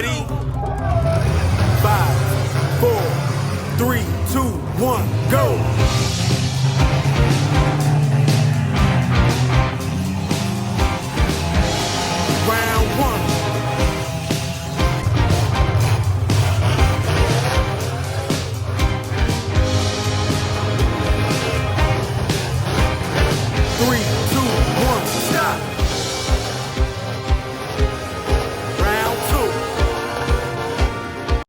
Ready? 5, 4, 3, 2, 1, go! Round 1. Three,